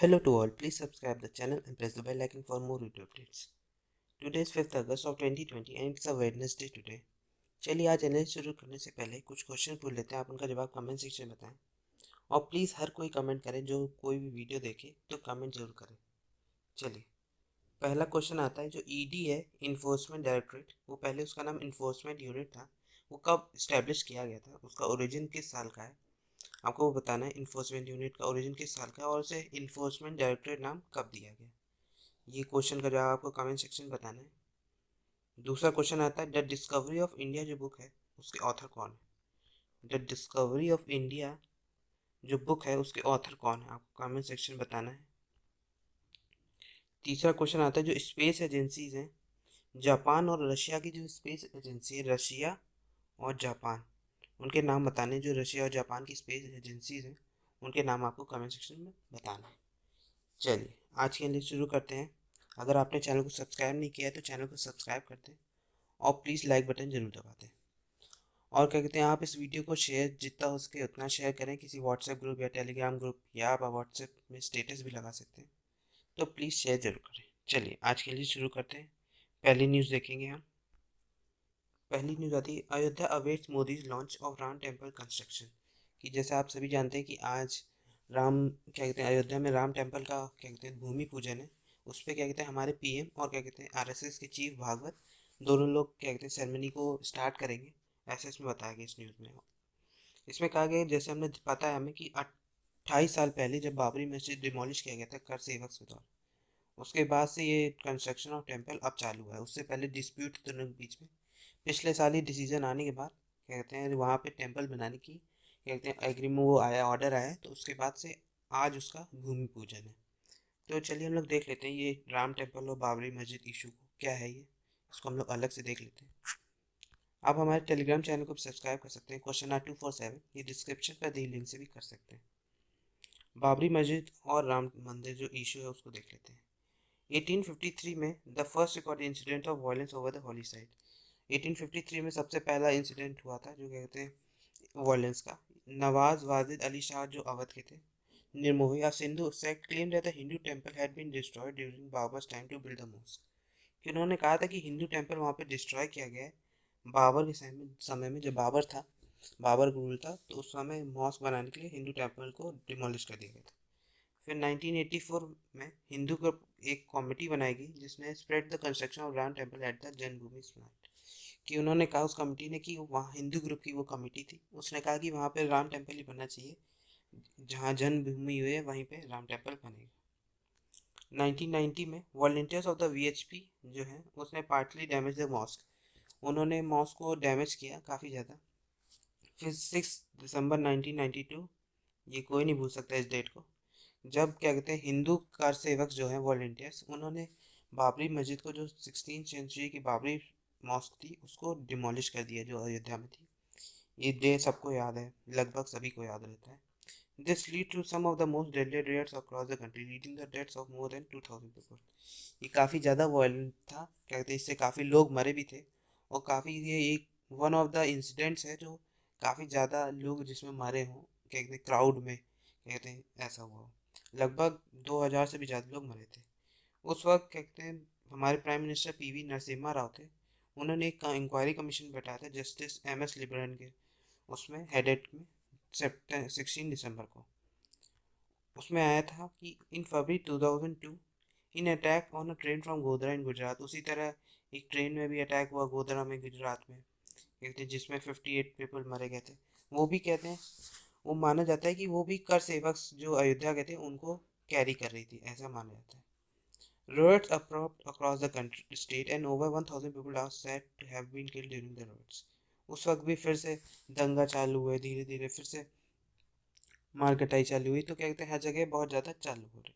Hello to all, please subscribe the channel and press the bell icon for more video updates. Today is 5th August of 2020 and it's a Wednesday today. चलिए आज analysis शुरू करने से पहले कुछ question पूछ लेते हैं, आप उनका जवाब कमेंट सेक्शन में बताएं और प्लीज़ हर कोई कमेंट करें, जो कोई भी वीडियो देखे तो कमेंट जरूर करें। चलिए पहला क्वेश्चन आता है, जो ईडी है इन्फोर्समेंट डायरेक्टरेट, वो पहले उसका नाम इन्फोर्समेंट यूनिट था, वो कब इस्टेब्लिश किया गया था, उसका ओरिजिन किस साल का है, आपको वो बताना है। इन्फोर्समेंट यूनिट का ओरिजिन किस साल का है और उसे इन्फोर्समेंट डायरेक्टरेट नाम कब दिया गया, ये क्वेश्चन का जवाब आपको कमेंट सेक्शन में बताना है। दूसरा क्वेश्चन आता है, द डिस्कवरी ऑफ इंडिया जो बुक है उसके ऑथर कौन है। द डिस्कवरी ऑफ इंडिया जो बुक है उसके ऑथर कौन है, आपको कमेंट सेक्शन में बताना है। तीसरा क्वेश्चन आता है, जो स्पेस एजेंसीज हैं, जापान और रशिया की जो स्पेस एजेंसी है, रशिया और जापान, उनके नाम बताने। जो रशिया और जापान की स्पेस एजेंसीज हैं उनके नाम आपको कमेंट सेक्शन में बताना है। चलिए आज के लिए शुरू करते हैं। अगर आपने चैनल को सब्सक्राइब नहीं किया है तो चैनल को सब्सक्राइब कर दें और प्लीज़ लाइक बटन जरूर दबा दें। और क्या कहते हैं, आप इस वीडियो को शेयर जितना हो सके उतना शेयर करें, किसी व्हाट्सएप ग्रुप या टेलीग्राम ग्रुप, या आप व्हाट्सएप में स्टेटस भी लगा सकते हैं, तो प्लीज़ शेयर जरूर करें। चलिए आज के लिए शुरू करते हैं। पहली न्यूज़ देखेंगे हम। पहली न्यूज़ आती है, Ayodhya awaits Modi's launch of Ram temple construction. कि जैसे आप सभी जानते हैं कि आज राम क्या कहते हैं अयोध्या में राम टेम्पल का क्या कहते हैं भूमि पूजन है। उस पर क्या कहते हैं हमारे पीएम और क्या कहते हैं आरएसएस के चीफ भागवत दोनों लोग क्या कहते हैं सेरेमनी को स्टार्ट करेंगे, ऐसे इसमें बताया गया इस न्यूज़ में। इसमें कहा गया है, जैसे हमने पता है हमें कि 28 साल पहले जब बाबरी मस्जिद डिमोलिश किया गया था कर सेवक के द्वारा, उसके बाद से ये कंस्ट्रक्शन ऑफ टेम्पल अब चालू हुआ है। उससे पहले डिस्प्यूट थे दोनों के बीच में। पिछले साल ही डिसीजन आने के बाद क्या कहते हैं वहाँ पे टेम्पल बनाने की क्या कहते हैं एग्रीमेंट वो आया, ऑर्डर आया, तो उसके बाद से आज उसका भूमि पूजन है। तो चलिए हम लोग देख लेते हैं ये राम टेम्पल और बाबरी मस्जिद इशू को क्या है ये, इसको हम लोग अलग से देख लेते हैं। आप हमारे टेलीग्राम चैनल को भी सब्सक्राइब कर सकते हैं, क्वेश्चन आर 247, ये डिस्क्रिप्शन पर दी लिंक से भी कर सकते हैं। बाबरी मस्जिद और राम मंदिर जो इशू है उसको देख लेते हैं। 1853 में the first record incident of violence over the Holi site. 1853 में सबसे पहला इंसिडेंट हुआ था जो कहते हैं वायलेंस का। नवाज वाजिद अली शाह जो अवध के थे, निर्मोही या Sindhu sect claim that the Hindu temple had been destroyed during Babur's time to build the mosque. कि उन्होंने कहा था कि हिंदू टेंपल वहाँ पे डिस्ट्रॉय किया गया है बाबर के समय में जब बाबर था, बाबर रूल था, तो उस समय मॉस्क बनाने के लिए हिंदू टेंपल को डिमोलिश कर दिया गया था। फिर 1984 में हिंदू को एक कमेटी बनाई गई जिसने spread the construction of Ram temple at the जन्मभूमि स्मारक। कि उन्होंने कहा उस कमेटी ने कि वहाँ हिंदू ग्रुप की वो कमेटी थी, उसने कहा कि वहाँ पे राम टेम्पल ही बनना चाहिए, जहाँ जन्मभूमि हुई है वहीं पे राम टेम्पल बनेगा। 1990 में वॉलंटियर्स ऑफ द वीएचपी जो है उसने पार्टली डैमेज द मॉस्क, उन्होंने मॉस्क को डैमेज किया काफ़ी ज़्यादा। फिर 6 दिसंबर 1992, ये कोई नहीं भूल सकता इस डेट को, जब क्या कहते हैं हिंदू कार सेवक जो हैं वॉलंटियर्स, उन्होंने बाबरी मस्जिद को जो 16th सेंचुरी की बाबरी मॉस्क थी उसको डिमोलिश कर दिया जो अयोध्या में थी। ये डे सबको याद है, लगभग सभी को याद रहता है। This lead to some of the most deadly rates across the country leading the deaths of more than 2000 people. ये काफ़ी ज़्यादा वायलेंट था, क्या कहते हैं इससे काफ़ी लोग मरे भी थे, और काफ़ी ये एक वन ऑफ द इंसिडेंट्स है जो काफ़ी ज़्यादा लोग जिसमें मरे हों, क्या कहते हैं क्राउड में क्या कहते हैं ऐसा हुआ हो। लगभग 2000 से भी ज़्यादा लोग मरे थे। उस वक्त क्या कहते हैं हमारे prime minister PV Narasimha Rao थे, उन्होंने एक इंक्वायरी कमीशन बैठाया था जस्टिस एम एस लिबरन के उसमें हेडेड में 16 दिसंबर को। उसमें आया था कि in February 2002 in attack on a train from Godhra in Gujarat. उसी तरह एक ट्रेन में भी अटैक हुआ गोधरा में गुजरात में, कहते हैं जिसमें 58 पीपल मरे गए थे। वो भी कहते हैं वो माना जाता है कि वो भी कर सेवक जो अयोध्या के थे उनको कैरी कर रही थी, ऐसा माना जाता है। Riots erupt across the country, state and over 1000 people are said to have been killed during the riots। उस वक्त भी फिर से दंगा चालू हुए, धीरे धीरे फिर से मार कटाई चालू हुई, तो क्या कहते हैं हर जगह बहुत ज़्यादा चालू हो रही।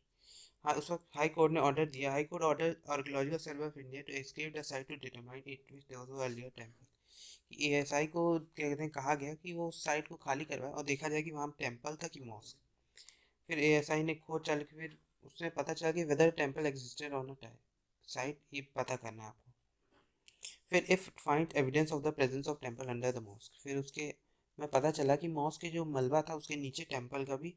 हाँ उस वक्त हाई कोर्ट ने ऑर्डर दिया, high court order archaeological survey of India to escape the site to determine it which earlier temple. ASI को क्या कहते हैं कहा गया कि वो उस साइट को खाली करवाए और देखा जाए कि वहाँ टेम्पल था कि मॉस्क। फिर एएसआई ने खोज चालू की, फिर उससे पता चला कि whether temple existed on a site, ये पता करना है आपको। फिर if find evidence of the presence of temple under the mosque, फिर उसके में पता चला कि मॉस्क के जो मलबा था उसके नीचे टेम्पल का भी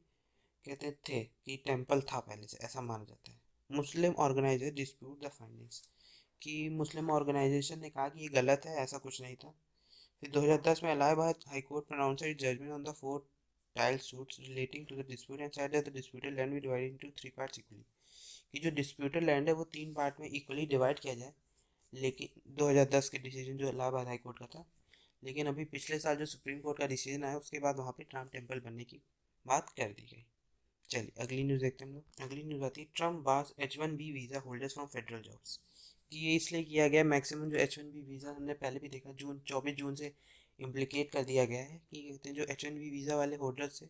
कहते थे कि टेम्पल था पहले से, ऐसा माना जाता है। मुस्लिम ऑर्गेनाइजर डिस्प्यूट द फाइंडिंग्स, कि मुस्लिम ऑर्गेनाइजेशन ने कहा कि ये गलत है, ऐसा कुछ नहीं था। फिर 2010 में Allahabad high court pronounced judgment on the four title suits relating to the dispute and said that the disputed land be divided into three parts equally, कि जो डिस्प्यूटेड लैंड है वो तीन पार्ट में इक्वली डिवाइड किया जाए। लेकिन 2010 के डिसीजन जो इलाहाबाद हाई कोर्ट का था, लेकिन अभी पिछले साल जो सुप्रीम कोर्ट का डिसीजन आया उसके बाद वहाँ पे ट्रम्प टेम्पल बनने की बात कर दी गई। चलिए अगली न्यूज़ देखते हैं हम लोग। अगली न्यूज़ आती है Trump bars H1B visa holders from federal jobs, कि ये इसलिए किया गया, मैक्सिमम जो H1B वीज़ा हमने पहले भी देखा, जून 24 जून से इम्प्लीकेट कर दिया गया है कि कहते हैं जो H1B वीज़ा वाले होल्डर्स थे,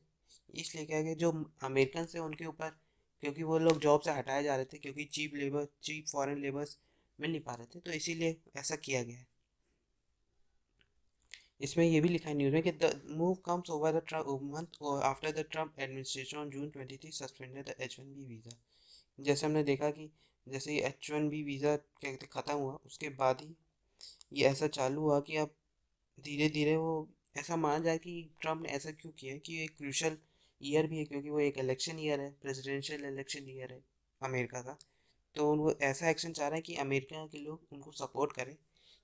इसलिए किया गया जो अमेरिकन से उनके ऊपर, क्योंकि वो लोग जॉब से हटाए जा रहे थे क्योंकि चीप फॉरेन लेबर्स मिल नहीं पा रहे थे, तो इसीलिए ऐसा किया गया है। इसमें ये भी लिखा है न्यूज़ में कि the move comes over the month after the Trump administration on June 23 suspended the H1B visa. जैसे हमने देखा कि जैसे ही H1B वीज़ा क्या कहते ख़त्म हुआ उसके बाद ही ये ऐसा चालू हुआ कि अब धीरे धीरे वो ऐसा माना जाए कि ट्रम्प ने ऐसा क्यों किया है कि एक क्रूशल ईयर भी है, क्योंकि वो एक इलेक्शन ईयर है, प्रेसिडेंशियल इलेक्शन ईयर है अमेरिका का। तो वो ऐसा एक्शन चाह रहे हैं कि अमेरिका के लोग उनको सपोर्ट करें,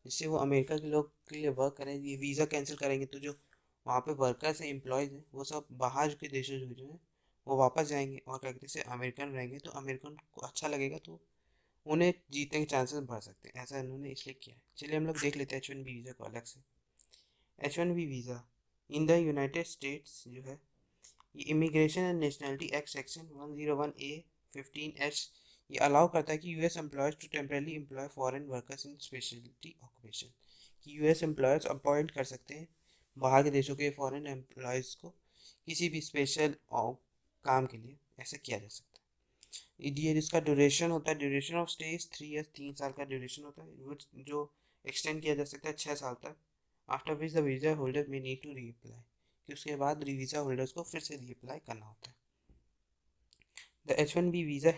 जिससे वो अमेरिका के लोग के लिए वर्क करें। ये वीज़ा कैंसिल करेंगे तो जो वहाँ पे वर्कर्स हैं, एम्प्लॉयज़ हैं, वो सब बाहर के देशों से जो है वो वापस जाएंगे और क्या कहते हैं अमेरिकन रहेंगे, तो अमेरिकन को अच्छा लगेगा, तो उन्हें जीतने के चांसेस बढ़ सकते हैं। ऐसा इन्होंने इसलिए किया है। चलिए हम लोग देख लेते हैं H1B वीज़ा को अलग से। H1B visa in the United States जो है, ये immigration and nationality act section 101A15H ये अलाउ करता है कि US employers to temporarily employ foreign workers in specialty occupation, कि यूएस एम्प्लॉयज़ अपॉइंट कर सकते हैं बाहर के देशों के फॉरेन एम्प्लॉयज़ को किसी भी स्पेशल काम के लिए, ऐसा किया जा सकता है। ये जिसका ड्यूरेशन होता है, ड्यूरेशन ऑफ स्टे 3 ईयर्स, 3 साल का ड्यूरेशन होता है, जो एक्सटेंड किया जा सकता है 6 साल तक। After which the visa holder में नीड टू रीअप्लाई, कि उसके बाद वीज़ा होल्डर्स को फिर से रीअप्लाई करना होता है। The H1B visa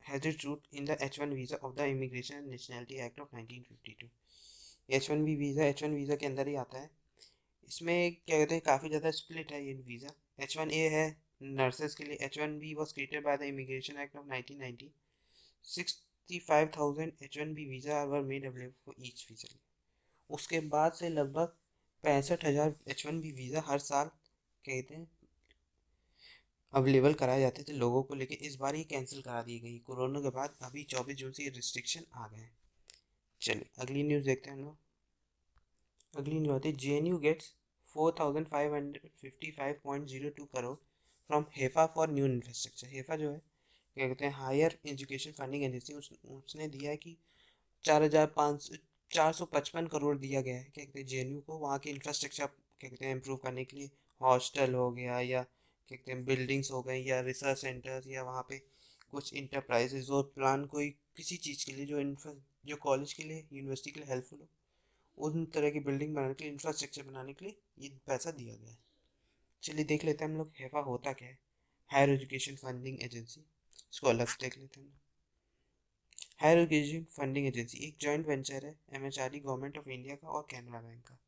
has its root in the H1 visa of the immigration and nationality act of 1952। H1B visa H1 visa के अंदर ही आता है। इसमें क्या कहते हैं काफ़ी ज़्यादा स्प्लिट है ये वीज़ा। H1A है नर्सेज के लिए। H1B was created by the immigration act of 1990। 65,000 H1B visa were made available for each visa. उसके बाद से लगभग 65,000 H1B वीज़ा हर साल कहते हैं अवेलेबल कराए जाते थे लोगों को, लेकिन इस बार ये कैंसिल करा दी गई कोरोना के बाद। अभी 24 जून से ये रिस्ट्रिक्शन आ गए हैं। चलिए अगली न्यूज़ देखते हैं हम लोग। अगली न्यूज़ आती है JNU gets 4,555.02 crore from HEFA for new infrastructure. HEFA जो है क्या कहते हैं हायर एजुकेशन फंडिंग एजेंसी, उसने दिया है कि 4,455 करोड़ दिया गया है क्या कहते हैं JNU को, वहाँ के इंफ्रास्ट्रक्चर क्या कहते हैं इम्प्रूव करने के लिए। हॉस्टल हो गया या क्या कहते हैं बिल्डिंग्स हो गई या रिसर्च सेंटर्स या वहाँ पे कुछ इंटरप्राइजेज और प्लान कोई किसी चीज़ के लिए जो कॉलेज के लिए यूनिवर्सिटी के लिए हेल्पफुल हो, उन तरह की बिल्डिंग बनाने के लिए, इंफ्रास्ट्रक्चर बनाने के लिए ये पैसा दिया गया है। चलिए देख लेते हैं हम लोग हेफा होता क्या है। हायर एजुकेशन फंडिंग एजेंसी, इसको अलग से देख लेते हैं। हायर एजुकेशन फंडिंग एजेंसी एक जॉइंट वेंचर है MHRD गवर्नमेंट ऑफ इंडिया का और कैनरा बैंक का।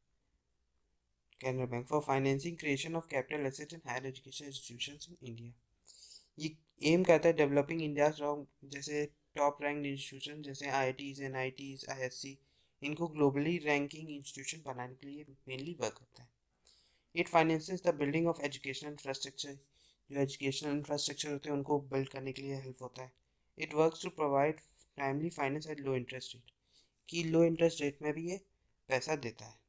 Canara Bank for financing creation of capital asset in higher education institutions in India. ये एम करता है डेवलपिंग इंडिया जैसे टॉप रैंक इंस्टीट्यूशन जैसे IITs NITs ISC, इनको ग्लोबली रैंकिंग इंस्टीट्यूशन बनाने के लिए मेनली वर्क करता है। It finances the building of educational infrastructure, जो एजुकेशनल इंफ्रास्ट्रक्चर होते हैं उनको बिल्ड करने के लिए हेल्प होता है। It works to provide timely finance at low interest rate, कि लो इंटरेस्ट रेट में भी ये पैसा देता है।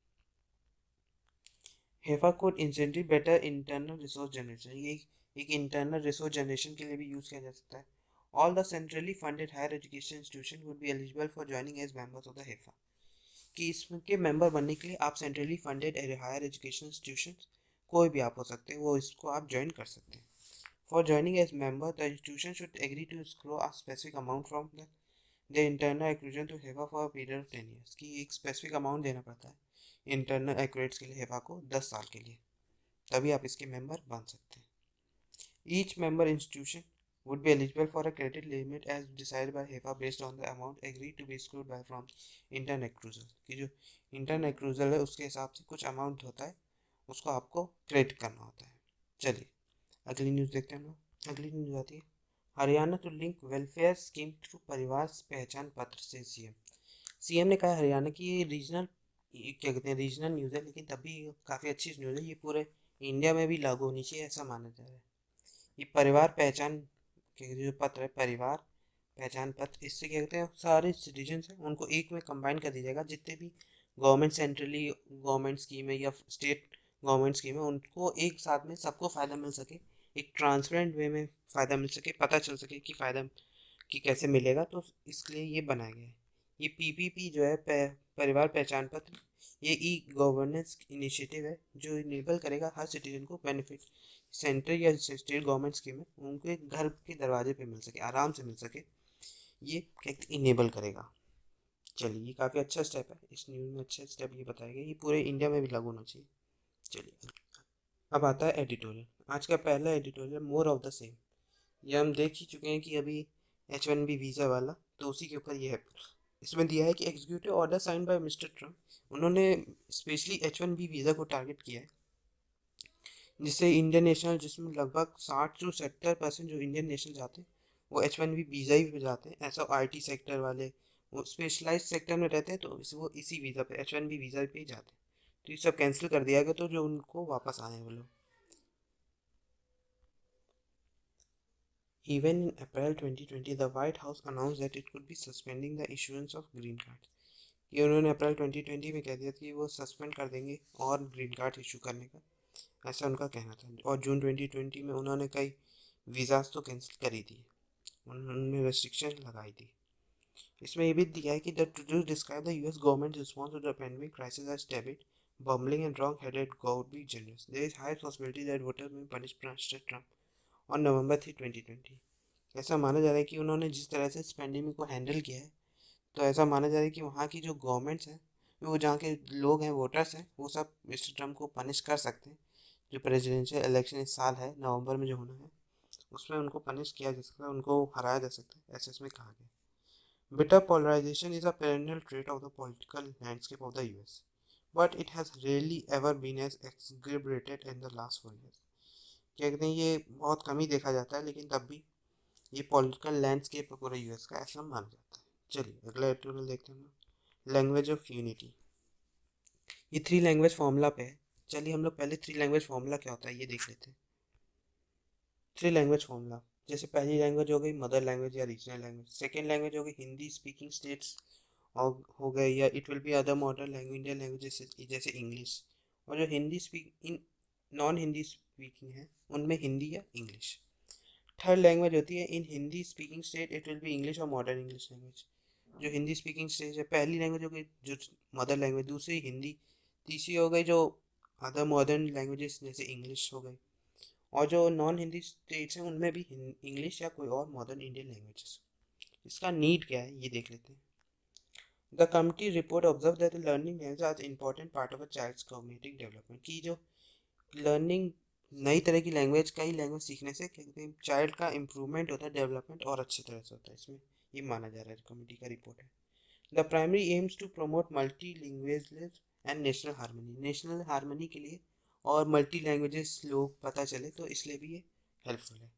HEFA code incentive better internal resource generation, ये एक इंटरनल रिसोर्स जनरेशन के लिए भी यूज़ किया जा सकता है। All the centrally funded higher education institution would be eligible for joining as members of the HEFA, कि इसके मेंबर बनने के लिए आप centrally funded higher education institution कोई भी आप हो सकते हैं, वो इसको आप ज्वाइन कर सकते हैं। For joining as member the institution should agree to escrow a specific amount from the internal accruation to HEFA for a period of 10 years, कि एक स्पेसिफिक अमाउंट देना पड़ता है इंटरनल एक्यूरेट्स के लिए हेफा को 10 साल के लिए, तभी आप इसके मेंबर बन सकते हैं। Each member institution would be eligible for a credit limit as decided by HEFA based on the amount agreed to be screwed by from intern accrual, कि जो इंटर्न एक्रूजल है उसके हिसाब से कुछ अमाउंट होता है, उसको आपको क्रेडिट करना होता है। चलिए अगली न्यूज़ देखते हैं हम लोग। अगली न्यूज आती है, Haryana to link welfare scheme through Parivar Pehchan पत्र से सीएम। सीएम ने कहा हरियाणा की ये रीजनल, क्या कहते हैं, रीजनल न्यूज़ है, लेकिन तभी काफ़ी अच्छी न्यूज़ है, ये पूरे इंडिया में भी लागू होनी चाहिए ऐसा माना जा रहा है। ये परिवार पहचान के जो पत्र है, परिवार पहचान पत्र, इससे क्या कहते हैं, सारे सिटीजन्स हैं उनको एक में कंबाइन कर दिया जाएगा, जितने भी गवर्नमेंट सेंट्रली गवर्नमेंट स्कीम है या स्टेट गवर्नमेंट स्कीम है, उनको एक साथ में सबको फ़ायदा मिल सके, एक ट्रांसपेरेंट वे में फ़ायदा मिल सके, पता चल सके कि फ़ायदा कि कैसे मिलेगा, तो इसलिए ये बनाया गया है। ये पीपीपी जो है, परिवार पहचान पत्र, ये ई गवर्नेंस इनिशिएटिव है जो इनेबल करेगा हर सिटीजन को बेनिफिट सेंट्रल या स्टेट गवर्नमेंट स्कीम है उनके घर के दरवाजे पे मिल सके, आराम से मिल सके, ये क्या इनेबल करेगा। चलिए, ये काफ़ी अच्छा स्टेप है, इस न्यूज़ में अच्छा स्टेप ये बताया गया, ये पूरे इंडिया में भी लागू होना चाहिए। चलिए, अब आता है एडिटोरियल। आज का पहला editorial, more of the same. ये हम देख ही चुके हैं कि अभी H1B वीज़ा वाला, तो उसी के ऊपर ये है। इसमें दिया है कि executive order sign by mister Trump, उन्होंने स्पेशली H1B वीज़ा को टारगेट किया है, जिससे इंडियन नेशनल, जिसमें लगभग 60 से 70% जो इंडियन नेशनल जाते हैं वो H1B वीज़ा ही पे जाते हैं। ऐसा IT सेक्टर वाले, वो स्पेशलाइज सेक्टर में रहते हैं, तो वो इसी वीज़ा पे, H1B वीज़ा पे ही जाते हैं। तो ये सब कैंसिल कर दिया गया, तो जो उनको वापस आए हैं वो लोग। Even in April 2020, the White House announced that it could be suspending the issuance of green cards. ये उन्होंने अप्रैल 2020 में कह दिया था कि वो सस्पेंड कर देंगे और ग्रीन कार्ड इशू करने का, ऐसा उनका कहना था। और जून 2020 में उन्होंने कई वीज़ाज तो कैंसिल कर ही दिए, उन्होंने रेस्ट्रिक्शन लगाई थी। इसमें ये भी दिया है कि the to describe the US government response to the pandemic crisis as debit, bumbling and wrong-headed, God be generous. There is high possibility that voters may punish President Trump on November 3, 2020। ऐसा माना जा रहा है कि उन्होंने जिस तरह से इस पेंडेमिक को हैंडल किया है, तो ऐसा माना जा रहा है कि वहाँ की जो गवर्नमेंट्स हैं, वो जहाँ के लोग हैं, वोटर्स हैं, वो सब मिस्टर ट्रम्प को पनिश कर सकते हैं। जो प्रेसिडेंशियल इलेक्शन इस साल है नवंबर में जो होना है, उसमें उनको पनिश किया जा सकता है, उनको हराया जा सकता है, ऐसे इसमें कहा गया। Bitter polarization is a perennial trait of the political landscape of the US, but it has rarely ever been as exacerbated in the last 4 years। क्या कहते हैं, ये बहुत कम ही देखा जाता है, लेकिन तब भी ये पॉलिटिकल लैंडस्केप है पूरे यूएस का, ऐसा माना जाता है। चलिए, अगला एडिटोरियल देखते हैं हम, लैंग्वेज ऑफ यूनिटी। ये 3 लैंग्वेज फॉर्मूला पे है। चलिए, हम लोग पहले 3 लैंग्वेज फॉर्मूला क्या होता है ये देख लेते हैं। 3 लैंग्वेज फॉर्मूला, जैसे पहली लैंग्वेज हो गई मदर लैंग्वेज या रीजनल लैंग्वेज, सेकेंड लैंग्वेज हो गई हिंदी स्पीकिंग स्टेट्स और हो गए, या it will be other modern language Indian language जैसे इंग्लिश। और जो Hindi speak in non Hindi speaking है, उनमें हिंदी या इंग्लिश। थर्ड लैंग्वेज होती है in Hindi speaking state, it will be English और मॉडर्न इंग्लिश लैंग्वेज। जो हिंदी स्पीकिंग स्टेट है, पहली लैंग्वेज हो गई जो मदर लैंग्वेज, दूसरी हिंदी, तीसरी हो गई जो अदर मॉडर्न लैंग्वेजेस जैसे इंग्लिश हो गई। और जो नॉन हिंदी स्टेट्स हैं उनमें भी इंग्लिश या कोई और मॉडर्न इंडियन लैंग्वेजेस। इसका नीड क्या है ये देख लेते हैं। The committee report observe that learning language आज important part of a child's cognitive development, की जो लर्निंग नई तरह की लैंग्वेज, कई लैंग्वेज सीखने से क्या कहते हैं, चाइल्ड का इंप्रूवमेंट होता है, डेवलपमेंट और अच्छी तरह से होता है, इसमें ये माना जा रहा है, कमेटी का रिपोर्ट है। The primary aims to promote multi language and national harmony, national harmony के लिए और मल्टी लैंग्वेजेस लोग पता चले, तो इसलिए भी ये हेल्पफुल है।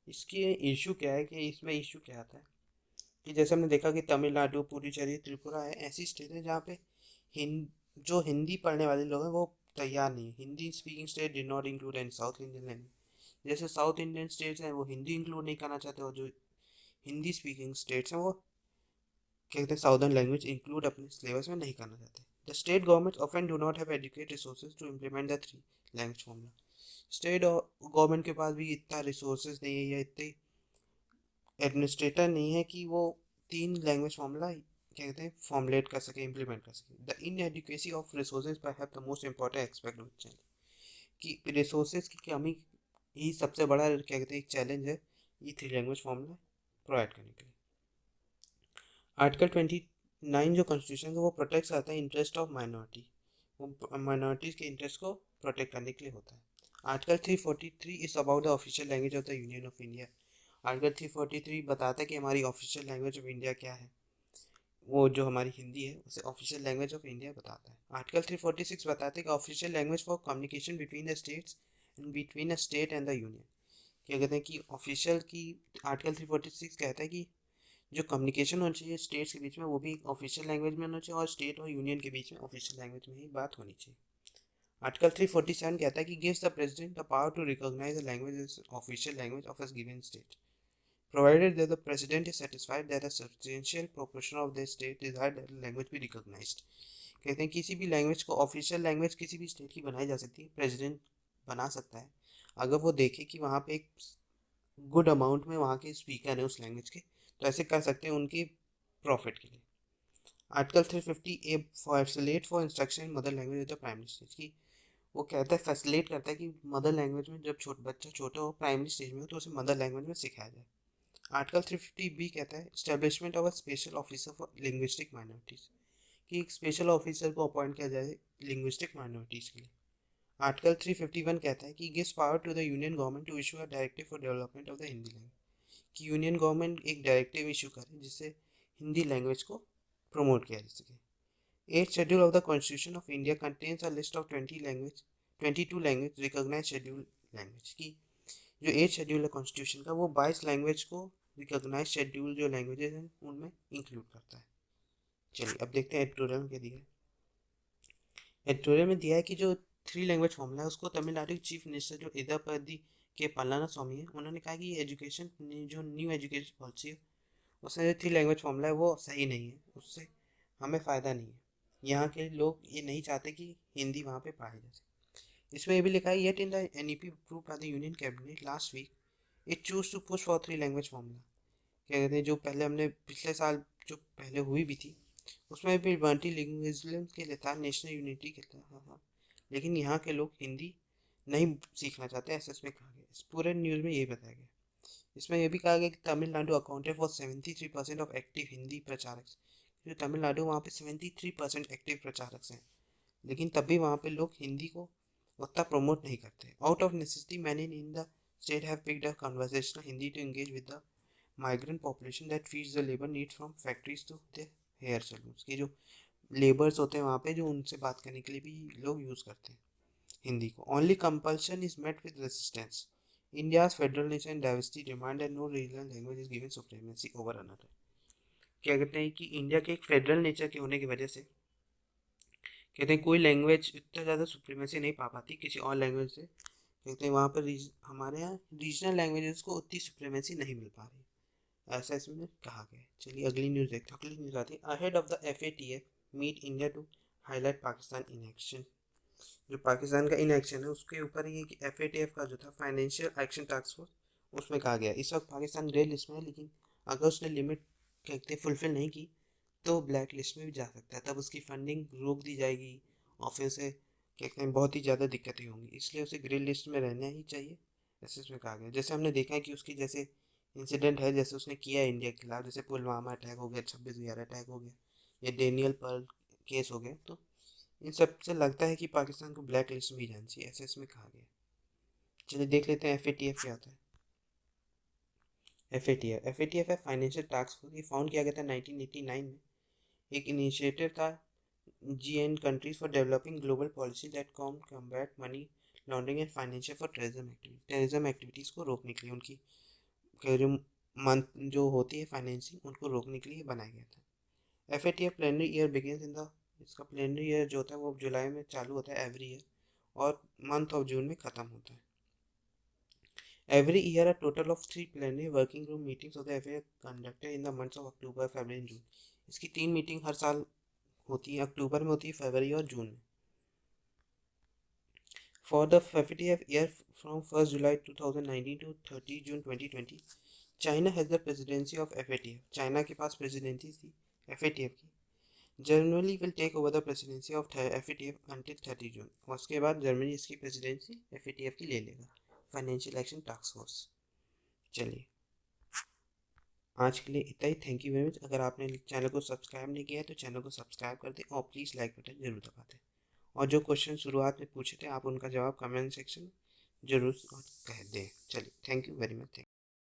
इसके इशू क्या है, कि इसमें इशू क्या आता है कि जैसे हमने देखा कि तमिलनाडु, पुडुचेरी, त्रिपुरा है, ऐसी स्टेट है जहाँ पे जो हिंदी पढ़ने वाले लोग हैं वो तैयार नहीं है। Hindi speaking state did not include and south Indian language, जैसे साउथ इंडियन स्टेट्स हैं वो हिंदी इंक्लूड नहीं करना चाहते, और जो हिंदी स्पीकिंग स्टेट्स हैं वो क्या कहते हैं, साउदर्न लैंग्वेज इंक्लूड अपने सिलेबस में नहीं करना चाहते। The state government often do not have adequate resources to implement the 3 language formula. State government के पास भी इतना रिसोर्सेज नहीं है या इतने एडमिनिस्ट्रेटर नहीं है कि वो 3 लैंग्वेज फॉर्मूला क्या कहते हैं फॉर्मुलेट कर सके, इम्प्लीमेंट कर सके। The inadequacy of resources perhaps the most important aspect of challenge, कि रिसोर्सेज की कमी ही सबसे बड़ा क्या कहते हैं एक चैलेंज है ये 3 लैंग्वेज फॉर्मूला प्रोवाइड करने के लिए। आर्टिकल 29 जो कॉन्स्टिट्यूशन है वो प्रोटेक्ट करता है इंटरेस्ट ऑफ माइनॉरिटी, वो माइनॉरिटीज़ के इंटरेस्ट को प्रोटेक्ट करने के लिए होता है। Article 343 is about the official language of the union of India. Article 343 बताता है कि हमारी ऑफिशियल लैंग्वेज ऑफ इंडिया क्या है, वो जो हमारी हिंदी है उसे ऑफिशियल लैंग्वेज ऑफ इंडिया बताता है। आर्टिकल 346 बताता है कि official language for communication between the states and between a state and the union, क्या कहते हैं कि ऑफिशियल की आर्टिकल 346 कहता है कि जो कम्युनिकेशन होना चाहिए स्टेट्स के बीच में वो भी ऑफिशियल लैंग्वेज में होना चाहिए और स्टेट और यूनियन के बीच में ऑफिशियल लैंग्वेज में ही बात होनी चाहिए। आर्टिकल 347 कहता है कि gives the president the power to recognise the language as official language of a given state provided that the president is satisfied that a substantial proportion of the state desired that the language be recognized। कहते हैं किसी भी language को official language किसी भी state की बनाई जा सकती है, प्रेसिडेंट बना सकता है अगर वो देखे कि वहाँ पे एक गुड अमाउंट में वहाँ के स्पीकर हैं उस लैंग्वेज के, तो ऐसे कर सकते हैं उनकी प्रॉफिट के लिए। Article 350 A facilitate for instruction in mother language of the primary stage की, वो कहता है फैसिलिटेट करता है कि मदर लैंग्वेज में जब बच्चा छोटा हो प्राइमरी स्टेज में हो तो उसे मदर लैंग्वेज में सिखाया जाए। आर्टिकल 350 बी कहता है establishment of a special officer for linguistic minorities, कि एक स्पेशल ऑफिसर को अपॉइंट किया जाए लिंग्विस्टिक माइनॉरिटीज़ के लिए। आर्टिकल 351 कहता है कि gives power to the union government to issue a directive for development of the Hindi language, कि यूनियन गवर्नमेंट एक डायरेक्टिव इशू करे जिससे हिंदी लैंग्वेज को प्रमोट किया जा सके। 8th schedule of the constitution of India contains a list of 22 language recognise schedule language, की जो 8th शेड्यूल है कॉन्स्टिट्यूशन का वो 22 लैंग्वेज को रिकॉग्नाइज शेड्यूल जो लैंग्वेजेस हैं उनमें इंक्लूड करता है। चलिए अब देखते हैं एडिटोरियल में क्या दिया है। एडिटोरियल में दिया है कि जो 3 लैंग्वेज फॉर्मूला है उसको तमिलनाडु के चीफ मिनिस्टर जो इदापति के पलाना स्वामी है उन्होंने कहा कि ये एजुकेशन जो न्यू एजुकेशन पॉलिसी है उसमें जो 3 लैंग्वेज फॉर्मूला है वो सही नहीं है, उससे हमें फ़ायदा नहीं है। यहाँ के लोग ये नहीं चाहते कि हिंदी वहाँ पे पढ़ाई जाए। इसमें ये भी लिखा है yet in the NEP approved by the union cabinet last week it choose to push for 3 language formula. क्या कहते हैं जो पहले हमने पिछले साल जो पहले हुई भी थी उसमें भी मल्टी लिंग्विज्म के लिए था, नेशनल यूनिटी के लिए था, लेकिन यहाँ के लोग हिंदी नहीं सीखना चाहते, ऐसा इसमें कहा गया। इस पूरे न्यूज़ में यही बताया गया। इसमें यह भी कहा गया कि Tamil Nadu accounted for 73% of active Hindi प्रचारक, जो तमिलनाडु वहाँ पे 73% एक्टिव प्रचारक हैं, लेकिन तब भी वहाँ पे लोग हिंदी को उतना प्रमोट नहीं करते। Out of necessity many in the state have picked up conversational Hindi to engage with the migrant population that feeds the labour need from factories to the hair salons, के जो लेबर्स होते हैं वहाँ पे जो उनसे बात करने के लिए भी लोग यूज़ करते हैं हिंदी को। Only compulsion is met with resistance. India's federal nation and diversity demand and no regional language is given supremacy over another. क्या कहते हैं कि इंडिया के एक फेडरल नेचर के होने की वजह से कहते हैं कोई लैंग्वेज इतना ज़्यादा सुप्रीमेसी नहीं पा पाती किसी और लैंग्वेज से। कहते हैं वहाँ पर हमारे यहाँ रीजनल लैंग्वेजेस को उतनी सुप्रीमेसी नहीं मिल पा रही, ऐसा इसमें कहा गया है। चलिए अगली न्यूज़ देखते हैं। अगली न्यूज़ आती है ahead of the FATF meet India to highlight Pakistan in action. जो पाकिस्तान का इन एक्शन है उसके ऊपर ये कि FATF का जो था फाइनेंशियल एक्शन टास्क फोर्स, उसमें कहा गया इस वक्त पाकिस्तान ग्रे लिस्ट में है, लेकिन अगर उसने लिमिट कहते फुलफिल नहीं की तो ब्लैक लिस्ट में भी जा सकता है, तब उसकी फंडिंग रोक दी जाएगी और फिर उसे कहते हैं बहुत ही ज़्यादा दिक्कतें होंगी, इसलिए उसे ग्रे लिस्ट में रहना ही चाहिए, ऐसे इसमें कहा गया। जैसे हमने देखा है कि उसकी जैसे इंसिडेंट है जैसे उसने किया है इंडिया के खिलाफ, जैसे पुलवामा अटैक हो गया, 26/11 अटैक हो गया, या डेनियल पर्ल केस हो गया, तो इन सब से लगता है कि पाकिस्तान को ब्लैक लिस्ट में ही जाना चाहिए, ऐसे इसमें कहा गया। चलिए देख लेते हैं FATF क्या होता है। FATF है फाइनेंशियल टास्क फोर्स। ये फाउंड किया गया था 1989 में। एक इनिशिएटिव था GN countries for developing global policy that combat money laundering and financial for terrorism activities को रोकने के लिए, उनकी जो होती है फाइनेंसिंग उनको रोकने के लिए बनाया गया था। FATF plenary year begins in the, इसका प्लेनरी ईयर जो होता है वो जुलाई में चालू होता है एवरी ईयर और मंथ ऑफ जून में ख़त्म होता है। Every year, a total of 3 plenary working group meetings of the FA conducted in the months of October, February and June। इसकी 3 मीटिंग हर साल होती है, अक्टूबर में होती है, फरवरी और जून में। For the FATF year from 1st July 2019 to 30 June 2020, China has the presidency of FATF। China के पास प्रेसिडेंसी थी FATF की। Germany will take over the presidency of FATF until 30 June। और उसके बाद जर्मनी इसकी प्रेसिडेंसी FATF की ले लेगा, फाइनेंशियल एक्शन टास्क फोर्स। चलिए आज के लिए इतना ही। Thank you very much. अगर आपने चैनल को सब्सक्राइब नहीं किया है तो चैनल को सब्सक्राइब कर दें और प्लीज़ लाइक बटन जरूर दबा दें। और जो क्वेश्चन शुरुआत में पूछे थे आप उनका जवाब कमेंट सेक्शन में जरूर कह दें। चलिए थैंक यू वेरी मच।